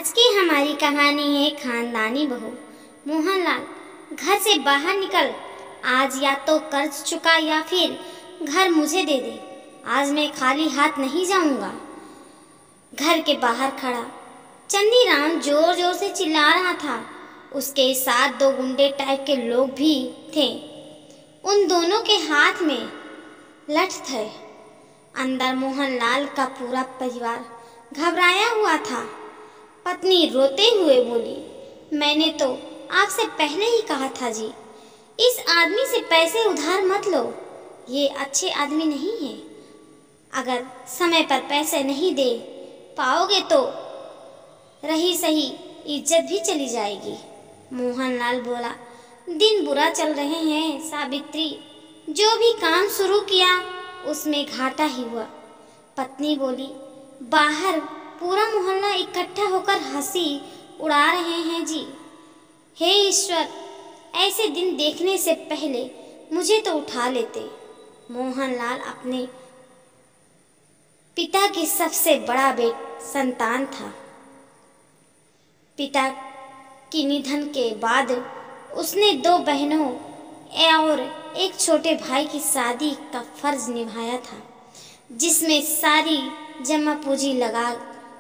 आज की हमारी कहानी है खानदानी बहू। मोहनलाल, घर से बाहर निकल। आज या तो कर्ज चुका या फिर घर मुझे दे दे। आज मैं खाली हाथ नहीं जाऊंगा। घर के बाहर खड़ा चंदीराम जोर जोर से चिल्ला रहा था। उसके साथ दो गुंडे टाइप के लोग भी थे। उन दोनों के हाथ में लठ थे। अंदर मोहनलाल का पूरा परिवार घबराया हुआ था। पत्नी रोते हुए बोली, मैंने तो आपसे पहले ही कहा था जी, इस आदमी से पैसे उधार मत लो। ये अच्छे आदमी नहीं है। अगर समय पर पैसे नहीं दे पाओगे तो रही सही इज्जत भी चली जाएगी। मोहनलाल बोला, दिन बुरा चल रहे हैं सावित्री। जो भी काम शुरू किया उसमें घाटा ही हुआ। पत्नी बोली, बाहर पूरा मोहल्ला इकट्ठा होकर हंसी उड़ा रहे हैं जी। हे ईश्वर, ऐसे दिन देखने से पहले मुझे तो उठा लेते। मोहनलाल अपने पिता की सबसे बड़ा संतान था। पिता के निधन के बाद उसने दो बहनों और एक छोटे भाई की शादी का फर्ज निभाया था, जिसमें सारी जमा पूंजी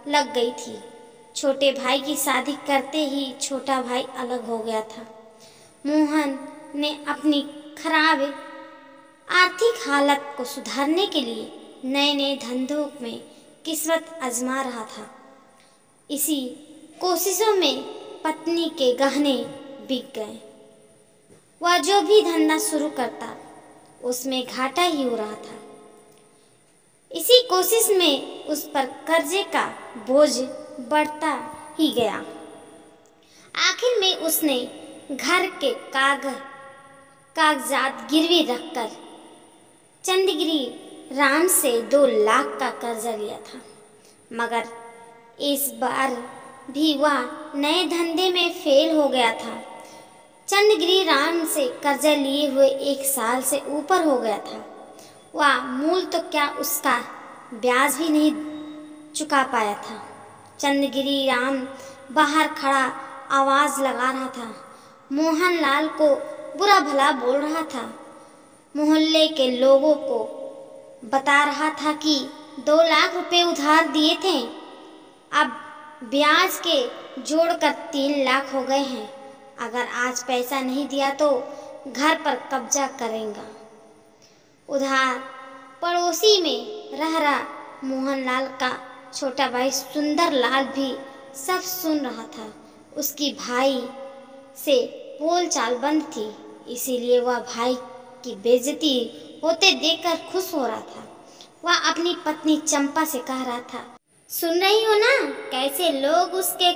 लग गई थी। छोटे भाई की शादी करते ही छोटा भाई अलग हो गया था। मोहन ने अपनी खराब आर्थिक हालत को सुधारने के लिए नए नए धंधों में किस्मत आजमा रहा था। इसी कोशिशों में पत्नी के गहने बिक गए। वह जो भी धंधा शुरू करता उसमें घाटा ही हो रहा था। इसी कोशिश में उस पर कर्जे का बोझ बढ़ता ही गया। आखिर में उसने घर के कागजात गिरवी रखकर चंदगिरी राम से 2 लाख का कर्जा लिया था। मगर इस बार भी वह नए धंधे में फेल हो गया था। चंदगिरी राम से कर्जा लिए हुए 1 साल से ऊपर हो गया था। वह मूल तो क्या, उसका ब्याज भी नहीं चुका पाया था। चंदगिरी राम बाहर खड़ा आवाज लगा रहा था। मोहनलाल को बुरा भला बोल रहा था। मोहल्ले के लोगों को बता रहा था कि 2 लाख रुपए उधार दिए थे, अब ब्याज के जोड़कर 3 लाख हो गए हैं। अगर आज पैसा नहीं दिया तो घर पर कब्जा करेगा। उधार पड़ोसी में रह रहा मोहनलाल का छोटा भाई सुंदरलाल भी सब सुन रहा था। उसकी भाई से बोलचाल बंद थी, इसीलिए वह भाई की बेइज्जती होते देखकर खुश हो रहा था। वह अपनी पत्नी चंपा से कह रहा था, सुन रही हो ना, कैसे लोग उसके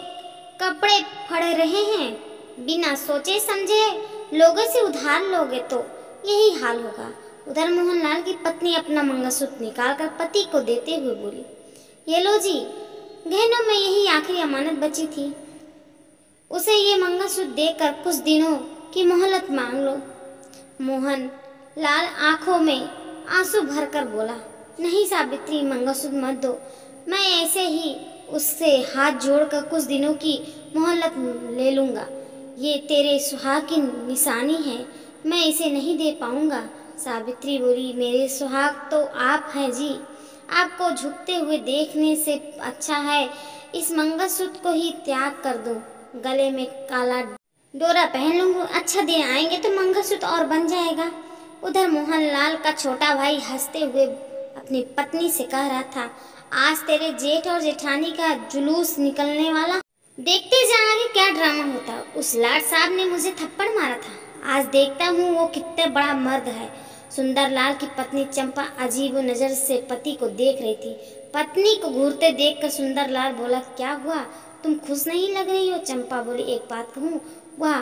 कपड़े फाड़ रहे हैं। बिना सोचे समझे लोगों से उधार लोगे तो यही हाल होगा। उधर मोहनलाल की पत्नी अपना मंगलसूत्र निकालकर पति को देते हुए बोली, ये लो जी, गहनों में यही आखिरी अमानत बची थी। उसे ये मंगलसूत्र देकर कुछ दिनों की मोहलत मांग लो। मोहनलाल आंखों में आंसू भरकर बोला, नहीं सावित्री, मंगलसूत्र मत दो। मैं ऐसे ही उससे हाथ जोड़कर कुछ दिनों की मोहलत ले लूँगा। ये तेरे सुहाग की निशानी है, मैं इसे नहीं दे पाऊँगा। सावित्री बोली, मेरे सुहाग तो आप हैं जी। आपको झुकते हुए देखने से अच्छा है इस मंगलसूत्र को ही त्याग कर दूं। गले में काला डोरा पहन लूंगा। अच्छा दिन आएंगे तो मंगलसूत्र और बन जाएगा। उधर मोहनलाल का छोटा भाई हंसते हुए अपनी पत्नी से कह रहा था, आज तेरे जेठ और जेठानी का जुलूस निकलने वाला, देखते जाएंगे क्या ड्रामा होता। उस लाट साहब ने मुझे थप्पड़ मारा था, आज देखता हूँ वो कितना बड़ा मर्द है। सुंदरलाल की पत्नी चंपा अजीब नजर से पति को देख रही थी। पत्नी को घूरते देखकर सुंदरलाल बोला, क्या हुआ, तुम खुश नहीं लग रही हो। चंपा बोली, एक बात कहूँ। वह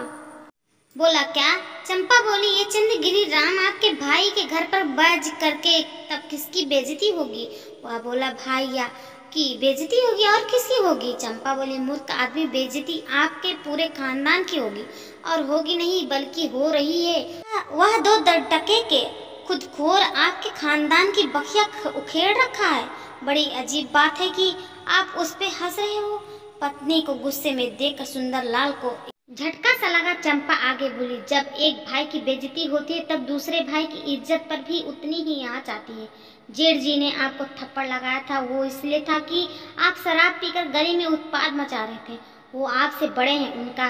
बोला, क्या। चंपा बोली, ये चंदगिरी राम आपके भाई के घर पर बज करके तब किसकी बेइज्जती होगी। वह बोला, भैया की बेइज्जती होगी और किसकी होगी। चंपा बोली, मूर्ख आदमी, बेइज्जती आपके पूरे खानदान की होगी, और होगी नहीं बल्कि हो रही है। वह 2 टके के खुदखोर आपके खानदान की बखिया उखेड़ रखा है। बड़ी अजीब बात है कि आप उस पे हंस रहे हो। पत्नी को गुस्से में देखकर सुंदरलाल को झटका सा लगा। चंपा आगे बोली, जब एक भाई की बेइज्जती होती है तब दूसरे भाई की इज्जत पर भी उतनी ही आंच आती है। जेठ जी ने आपको थप्पड़ लगाया था वो इसलिए था कि आप शराब पीकर गली में उत्पात मचा रहे थे। वो आपसे बड़े हैं, उनका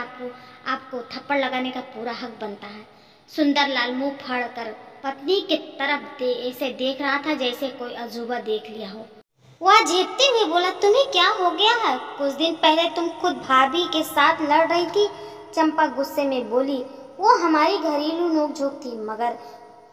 आपको थप्पड़ लगाने का पूरा हक बनता है। सुंदरलाल मुंह फाड़कर पत्नी की तरफ ऐसे देख रहा था जैसे कोई अजूबा देख लिया हो। वह झेपते हुए बोला, तुम्हें क्या हो गया है? कुछ दिन पहले तुम खुद भाभी के साथ लड़ रही थी। चंपा गुस्से में बोली, वो हमारी घरेलू नोकझोंक थी, मगर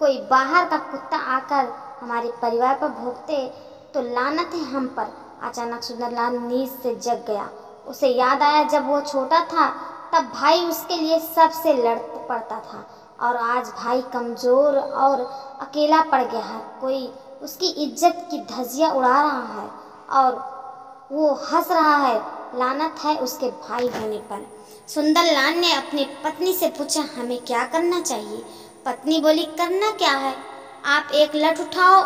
कोई बाहर का कुत्ता आकर हमारे परिवार पर भौंकते तो लानत है हम पर। अचानक सुंदरलाल नींद से जग गया। उसे याद आया जब वो छोटा था तब भाई उसके लिए सबसे लड़ पड़ता था, और आज भाई कमजोर और अकेला पड़ गया है। कोई उसकी इज्जत की धज्जियां उड़ा रहा है और वो हंस रहा है। लानत है उसके भाई होने पर। सुंदरलाल ने अपनी पत्नी से पूछा, हमें क्या करना चाहिए? पत्नी बोली, करना क्या है, आप एक लठ उठाओ,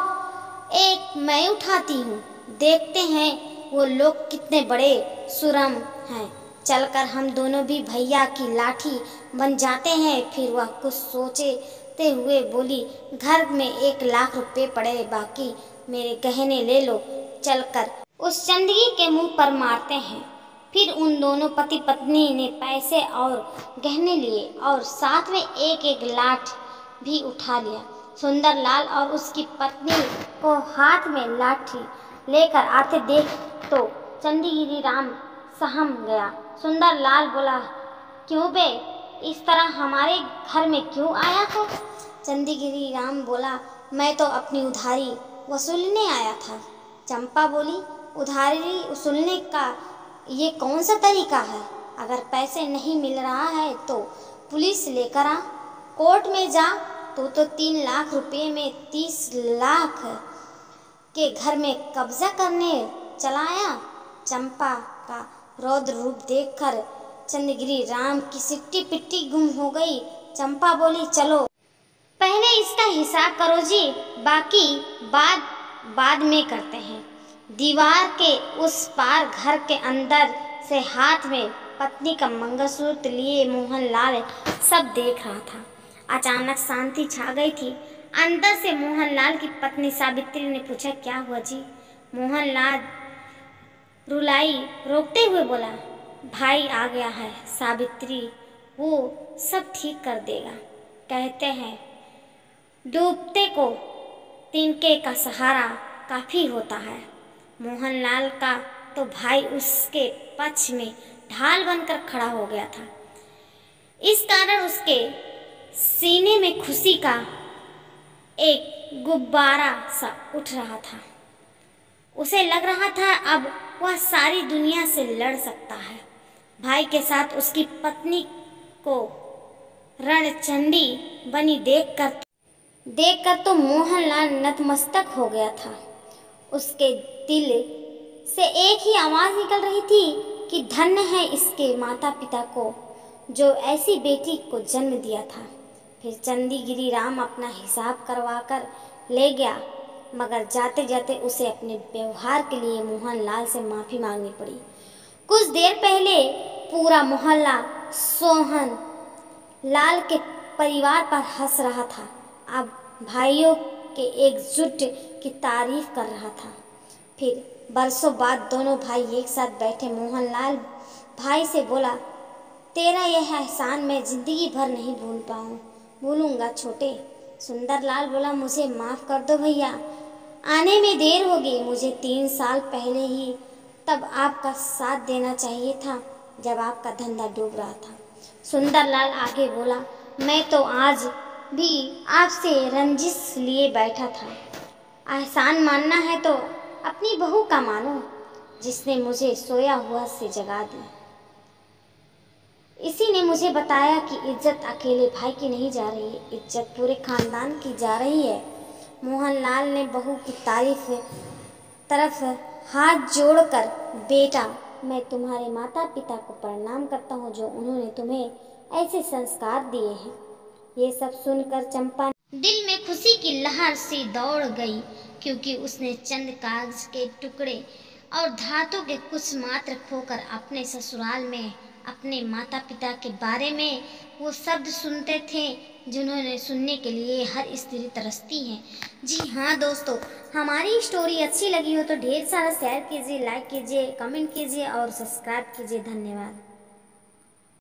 एक मैं उठाती हूँ, देखते हैं वो लोग कितने बड़े सुरम हैं। चलकर हम दोनों भी भैया की लाठी बन जाते हैं। फिर वह कुछ सोचते हुए बोली, घर में 1 लाख रुपए पड़े, बाकी मेरे गहने ले लो, चलकर उस चंदगी के मुंह पर मारते हैं। फिर उन दोनों पति पत्नी ने पैसे और गहने लिए और साथ में एक लाठ भी उठा लिया। सुंदरलाल और उसकी पत्नी को हाथ में लाठी लेकर आते देख तो चंदीगिरी राम सहम गया। सुंदरलाल बोला, क्यों बे, इस तरह हमारे घर में क्यों आया हो? चंदीगिरी राम बोला, मैं तो अपनी उधारी वसूलने आया था। चंपा बोली, उधारी वसूलने का ये कौन सा तरीका है? अगर पैसे नहीं मिल रहा है तो पुलिस लेकर आ, कोर्ट में जा। तो 3 लाख रुपए में 30 लाख के घर में कब्जा करने चलाया। चंपा का रौद्र रूप देखकर चंदगिरी राम की सिट्टी पिट्टी गुम हो गई। चंपा बोली, चलो पहले इसका हिसाब करो जी, बाकी बाद में करते हैं। दीवार के उस पार घर के अंदर से हाथ में पत्नी का मंगलसूत्र लिए मोहनलाल सब देख रहा था। अचानक शांति छा गई थी। अंदर से मोहनलाल की पत्नी सावित्री ने पूछा, क्या हुआ जी? मोहनलाल रुलाई रोकते हुए बोला, भाई आ गया है सावित्री, वो सब ठीक कर देगा। कहते हैं डूबते को तिनके का सहारा काफी होता है। मोहनलाल का तो भाई उसके पक्ष में ढाल बनकर खड़ा हो गया था। इस कारण उसके सीने में खुशी का एक गुब्बारा सा उठ रहा था। उसे लग रहा था अब वह सारी दुनिया से लड़ सकता है। भाई के साथ उसकी पत्नी को रणचंडी बनी देखकर तो मोहनलाल नतमस्तक हो गया था। उसके दिल से एक ही आवाज निकल रही थी कि धन्य है इसके माता पिता को जो ऐसी बेटी को जन्म दिया था। फिर चंदीगिरी राम अपना हिसाब करवाकर ले गया, मगर जाते जाते उसे अपने व्यवहार के लिए मोहनलाल से माफ़ी मांगनी पड़ी। कुछ देर पहले पूरा मोहल्ला सोहन लाल के परिवार पर हंस रहा था, अब भाइयों के एकजुट की तारीफ कर रहा था। फिर बरसों बाद दोनों भाई एक साथ बैठे। मोहनलाल भाई से बोला, तेरा यह एहसान मैं जिंदगी भर नहीं भूलूंगा छोटे। सुंदरलाल बोला, मुझे माफ़ कर दो भैया, आने में देर होगी। मुझे 3 साल पहले ही तब आपका साथ देना चाहिए था जब आपका धंधा डूब रहा था। सुंदरलाल आगे बोला, मैं तो आज भी आपसे रंजिश लिए बैठा था। एहसान मानना है तो अपनी बहू का मानो, जिसने मुझे सोया हुआ से जगा दिया। इसी ने मुझे बताया कि इज्जत अकेले भाई की नहीं जा रही है, इज्जत पूरे खानदान की जा रही है। मोहनलाल ने बहू की तरफ हाथ जोड़कर, बेटा मैं तुम्हारे माता पिता को प्रणाम करता हूँ जो उन्होंने तुम्हें ऐसे संस्कार दिए हैं। ये सब सुनकर चंपा दिल में खुशी की लहर सी दौड़ गई, क्योंकि उसने चंद कागज के टुकड़े और धातु के कुछ मात्र खोकर अपने ससुराल में अपने माता पिता के बारे में वो शब्द सुनते थे जिन्होंने सुनने के लिए हर स्त्री तरसती है। जी हाँ दोस्तों, हमारी स्टोरी अच्छी लगी हो तो ढेर सारा शेयर कीजिए, लाइक कीजिए, कमेंट कीजिए और सब्सक्राइब कीजिए। धन्यवाद।